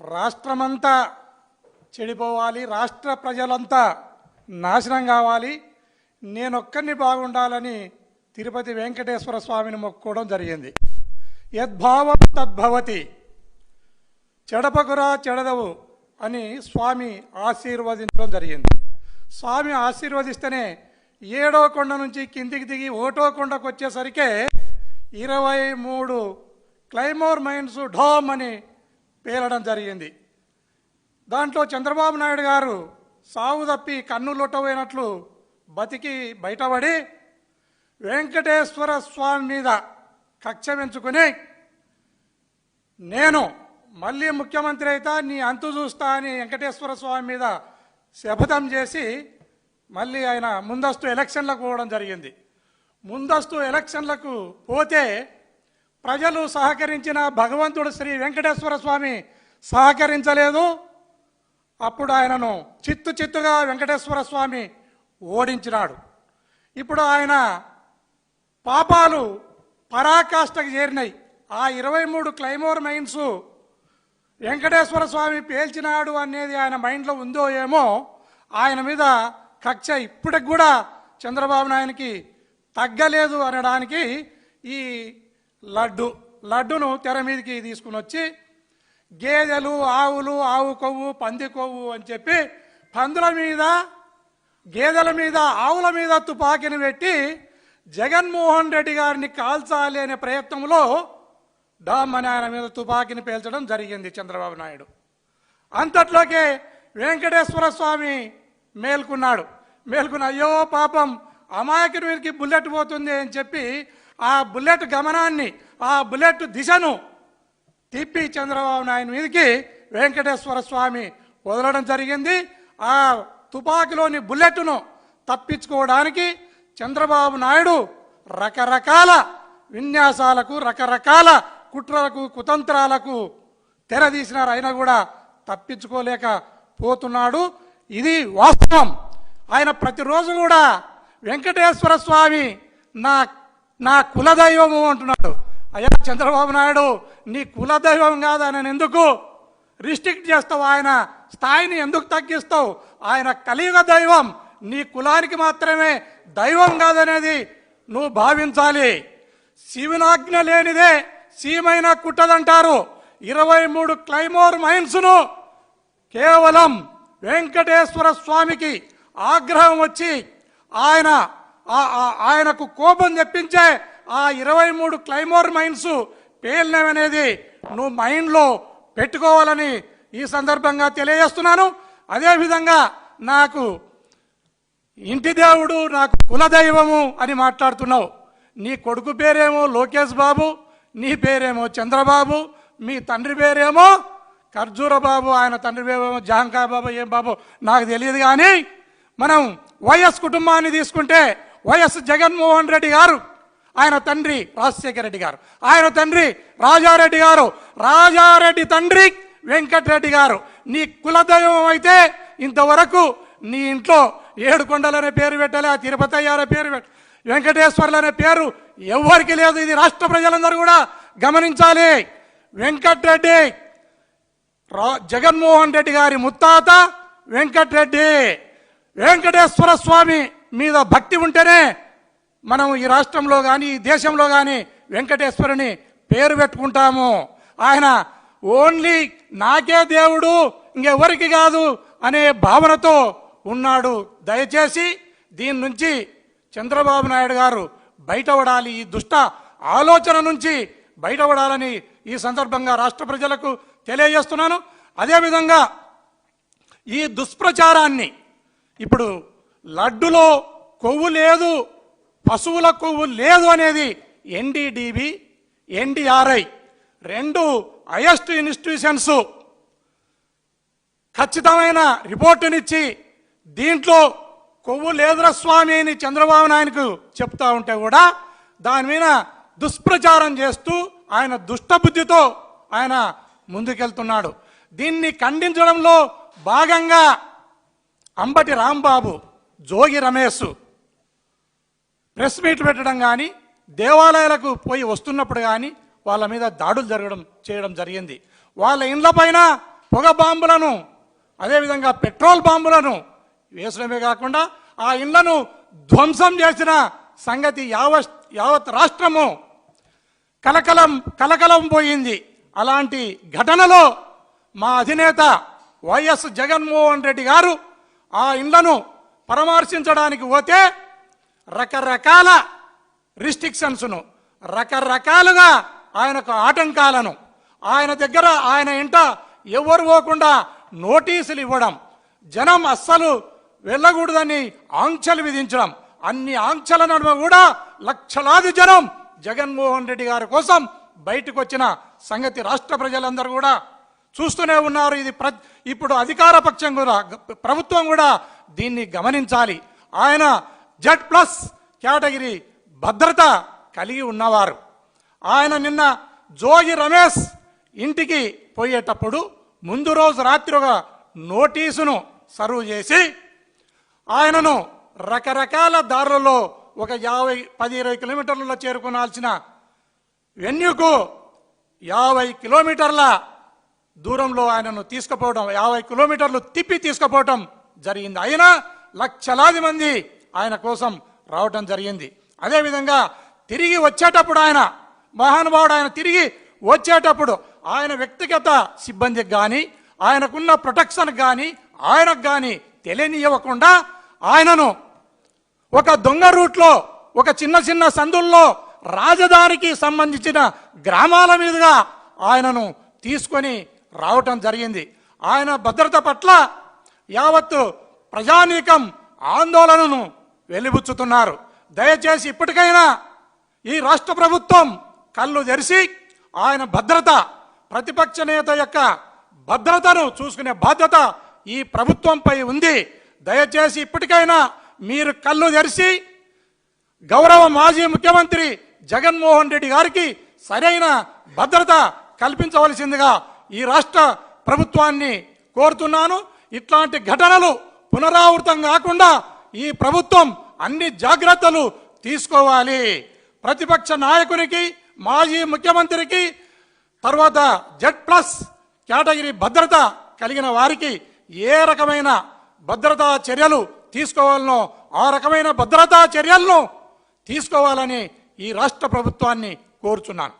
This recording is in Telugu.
రాష్ట్రమంతా చెడిపోవాలి, రాష్ట్ర ప్రజలంతా నాశనం కావాలి, నేనొక్కరిని బాగుండాలని తిరుపతి వెంకటేశ్వర స్వామిని మొక్కుకోవడం జరిగింది. యద్భావం తద్భవతి, చెడపకురా చెడదవు అని స్వామి ఆశీర్వదించడం జరిగింది. స్వామి ఆశీర్వదిస్తేనే 7వ కొండ నుంచి కిందికి దిగి 1వ కొండకు వచ్చేసరికే 23 క్లైమోర్ మైన్స్ ఢామ్ అని పేలడం జరిగింది. దాంట్లో చంద్రబాబు నాయుడు గారు సావు తప్పి కన్ను లొట్టబోయినట్లు బతికి బయటపడి వెంకటేశ్వర స్వామి మీద కక్ష పెంచుకుని నేను మళ్ళీ ముఖ్యమంత్రి అయితే నీ అంతు చూస్తా అని వెంకటేశ్వర స్వామి మీద శపథం చేసి మళ్ళీ ఆయన ముందస్తు ఎలక్షన్లకు పోవడం జరిగింది. ముందస్తు ఎలక్షన్లకు పోతే ప్రజలు సహకరించిన భగవంతుడు శ్రీ వెంకటేశ్వర స్వామి సహకరించలేదు. అప్పుడు ఆయనను చిత్తుగా వెంకటేశ్వర స్వామి ఓడించినాడు. ఇప్పుడు ఆయన పాపాలు పరాకాష్ఠకు చేరినాయి. ఆ 23 క్లైమోర్ మైన్స్ వెంకటేశ్వర స్వామి పేల్చినాడు అనేది ఆయన మైండ్లో ఉందో ఏమో. ఆయన మీద కక్ష ఇప్పటికి కూడా చంద్రబాబు నాయునికి తగ్గలేదు అనడానికి ఈ లడ్డును తెర మీదకి తీసుకుని వచ్చి గేదెలు, ఆవులు, ఆవు కొవ్వు, పంది కొవ్వు అని చెప్పి పందుల మీద, గేదెల మీద, ఆవుల మీద తుపాకీని పెట్టి జగన్మోహన్ రెడ్డి గారిని కాల్చాలి అనే ప్రయత్నంలో డామ్ అని ఆయన మీద తుపాకీని పేల్చడం జరిగింది చంద్రబాబు నాయుడు. అంతట్లోకే వెంకటేశ్వర స్వామి మేల్కొన్నాడు. అయ్యో పాపం అమాయకుడి మీదకి బుల్లెట్ పోతుంది అని చెప్పి ఆ బుల్లెట్ గమనాన్ని, ఆ బుల్లెట్ దిశను తిప్పి చంద్రబాబు నాయుడు మీదకి వెంకటేశ్వర స్వామి వదలడం జరిగింది. ఆ తుపాకీలోని బుల్లెట్ను తప్పించుకోవడానికి చంద్రబాబు నాయుడు రకరకాల విన్యాసాలకు, రకరకాల కుట్రలకు, కుతంత్రాలకు తెరదీసినారు. అయినా కూడా తప్పించుకోలేకపోతున్నాడు. ఇది వాస్తవం. ఆయన ప్రతిరోజు కూడా వెంకటేశ్వర స్వామి నా కులదైవము అంటున్నాడు. అయ్యా చంద్రబాబు నాయుడు, నీ కులదైవం కాదు, ఆయన ఎందుకు రిస్ట్రిక్ట్ చేస్తావు? ఆయన స్థాయిని ఎందుకు తగ్గిస్తావు? ఆయన కలియుగ దైవం, నీ కులానికి మాత్రమే దైవం కాదనేది నువ్వు భావించాలి. శివునాజ్ఞ లేనిదే సీమైనా కుట్టదంటారు. 23 క్లైమోర్ మైన్స్ను కేవలం వెంకటేశ్వర స్వామికి ఆగ్రహం వచ్చి ఆయనకు కోపం తెప్పించే ఆ 23 క్లైమోర్ మైన్స్ పేలినవనేది నువ్వు మైండ్లో పెట్టుకోవాలని ఈ సందర్భంగా తెలియజేస్తున్నాను. అదేవిధంగా నాకు ఇంటి దేవుడు, నాకు కులదైవము అని మాట్లాడుతున్నావు. నీ కొడుకు పేరేమో లోకేష్ బాబు, నీ పేరేమో చంద్రబాబు, మీ తండ్రి పేరేమో ఖర్జూర బాబు, ఆయన తండ్రి పేరేమో జహంకా బాబు, ఏం బాబు నాకు తెలియదు. కానీ మనం వైఎస్ కుటుంబాన్ని తీసుకుంటే వైఎస్ జగన్మోహన్ రెడ్డి గారు, ఆయన తండ్రి రాజశేఖర రెడ్డి గారు, ఆయన తండ్రి రాజారెడ్డి గారు, రాజారెడ్డి తండ్రి వెంకటరెడ్డి గారు. నీ కులదైవం అయితే ఇంతవరకు నీ ఇంట్లో 7 కొండలనే పేరు పెట్టాలి, ఆ తిరుపతి అయ్యారే పేరు వెంకటేశ్వర్లు అనే పేరు ఎవరికి లేదు. ఇది రాష్ట్ర ప్రజలందరూ కూడా గమనించాలి. వెంకటరెడ్డి జగన్మోహన్ రెడ్డి గారి ముత్తాత వెంకటరెడ్డి. వెంకటేశ్వర స్వామి మీద భక్తి ఉంటేనే మనం ఈ రాష్ట్రంలో కానీ ఈ దేశంలో కానీ వెంకటేశ్వరుని పేరు పెట్టుకుంటాము. ఆయన ఓన్లీ నాకే దేవుడు, ఇంకెవరికి కాదు అనే భావనతో ఉన్నాడు. దయచేసి దీని నుంచి చంద్రబాబు నాయుడు గారు బయటపడాలి, ఈ దుష్ట ఆలోచన నుంచి బయటపడాలని ఈ సందర్భంగా రాష్ట్ర ప్రజలకు తెలియజేస్తున్నాను. అదేవిధంగా ఈ దుష్ప్రచారాన్ని, ఇప్పుడు లడ్డులో కొవ్వు లేదు, పశువుల కొవ్వు లేదు అనేది ఎన్డీడీబీ, ఎన్డీఆర్ఐ 2 హైయెస్ట్ ఇన్స్టిట్యూషన్స్ ఖచ్చితమైన రిపోర్టునిచ్చి దీంట్లో కొవ్వు లేదుర స్వామి అని చంద్రబాబు నాయుడుకు చెప్తా ఉంటే కూడా దాని మీద దుష్ప్రచారం చేస్తూ ఆయన దుష్టబుద్ధితో ఆయన ముందుకెళ్తున్నాడు. దీన్ని ఖండించడంలో భాగంగా అంబటి రాంబాబు, జోగి రమేష్ ప్రెస్ మీట్ పెట్టడం కానీ, దేవాలయాలకు పోయి వస్తున్నప్పుడు కానీ వాళ్ళ మీద దాడులు చేయడం జరిగింది. వాళ్ళ ఇండ్ల పైన పొగ బాంబులను అదేవిధంగా పెట్రోల్ బాంబులను వేసడమే కాకుండా ఆ ఇళ్లను ధ్వంసం చేసిన సంగతి యావత్ రాష్ట్రము కలకలం పోయింది. అలాంటి ఘటనలో మా అధినేత వైఎస్ జగన్మోహన్ రెడ్డి గారు ఆ ఇళ్లను పరామర్శించడానికి పోతే రకరకాల రిస్ట్రిక్షన్స్ను, రకరకాలుగా ఆయనకు ఆటంకాలను, ఆయన ఇంట ఎవరు పోకుండా నోటీసులు ఇవ్వడం, జనం అస్సలు వెళ్ళకూడదని ఆంక్షలు విధించడం, అన్ని ఆంక్షల నడుమ కూడా లక్షలాది జనం జగన్మోహన్ రెడ్డి గారి కోసం బయటకు వచ్చిన సంగతి రాష్ట్ర ప్రజలందరూ కూడా చూస్తూనే ఉన్నారు. ఇది ఇప్పుడు అధికార పక్షం కూడా, ప్రభుత్వం కూడా దీన్ని గమనించాలి. ఆయన Z+ కేటగిరీ భద్రత కలిగి ఉన్నవారు. ఆయన నిన్న జోగి రమేష్ ఇంటికి పోయేటప్పుడు ముందు రోజు రాత్రి ఒక నోటీసును సర్వ్ చేసి ఆయనను రకరకాల దారులలో ఒక 10-20 కిలోమీటర్లలో చేరుకోవాల్సిన వెన్యూకు 50 కిలోమీటర్ల దూరంలో ఆయనను తీసుకుపోవడం, 50 కిలోమీటర్లు తిప్పి తీసుకుపోవటం జరిగింది. అయినా లక్షలాది మంది ఆయన కోసం రావటం జరిగింది. అదేవిధంగా తిరిగి వచ్చేటప్పుడు ఆయన మహానుభావుడు, ఆయన తిరిగి వచ్చేటప్పుడు ఆయన వ్యక్తిగత సిబ్బందికి కానీ ఆయనకున్న ప్రొటెక్షన్ కానీ ఆయనకు కానీ తెలియనివ్వకుండా ఆయనను ఒక దొంగ రూట్లో, ఒక చిన్న సందుల్లో రాజధానికి సంబంధించిన గ్రామాల మీదుగా ఆయనను తీసుకొని రావటం జరిగింది. ఆయన భద్రత పట్ల యావత్తు ప్రజానీకం ఆందోళనను వెలిబుచ్చుతున్నారు. దయచేసి ఇప్పటికైనా ఈ రాష్ట్ర ప్రభుత్వం కళ్ళు తెరిచి ఆయన భద్రత, ప్రతిపక్ష నేత యొక్క భద్రతను చూసుకునే బాధ్యత ఈ ప్రభుత్వంపై ఉంది. దయచేసి ఇప్పటికైనా మీరు కళ్ళు తెరిచి గౌరవ మాజీ ముఖ్యమంత్రి జగన్మోహన్ రెడ్డి గారికి సరైన భద్రత కల్పించవలసిందిగా ఈ రాష్ట్ర ప్రభుత్వాన్ని కోరుతున్నాను. ఇట్లాంటి ఘటనలు పునరావృతం కాకుండా ఈ ప్రభుత్వం అన్ని జాగ్రత్తలు తీసుకోవాలి. ప్రతిపక్ష నాయకునికి, మాజీ ముఖ్యమంత్రికి, తర్వాత Z+ కేటగిరీ భద్రత కలిగిన వారికి ఏ రకమైన భద్రతా చర్యలు తీసుకోవాలనో ఆ రకమైన భద్రతా చర్యలను తీసుకోవాలని ఈ రాష్ట్ర ప్రభుత్వాన్ని కోరుచున్నాను.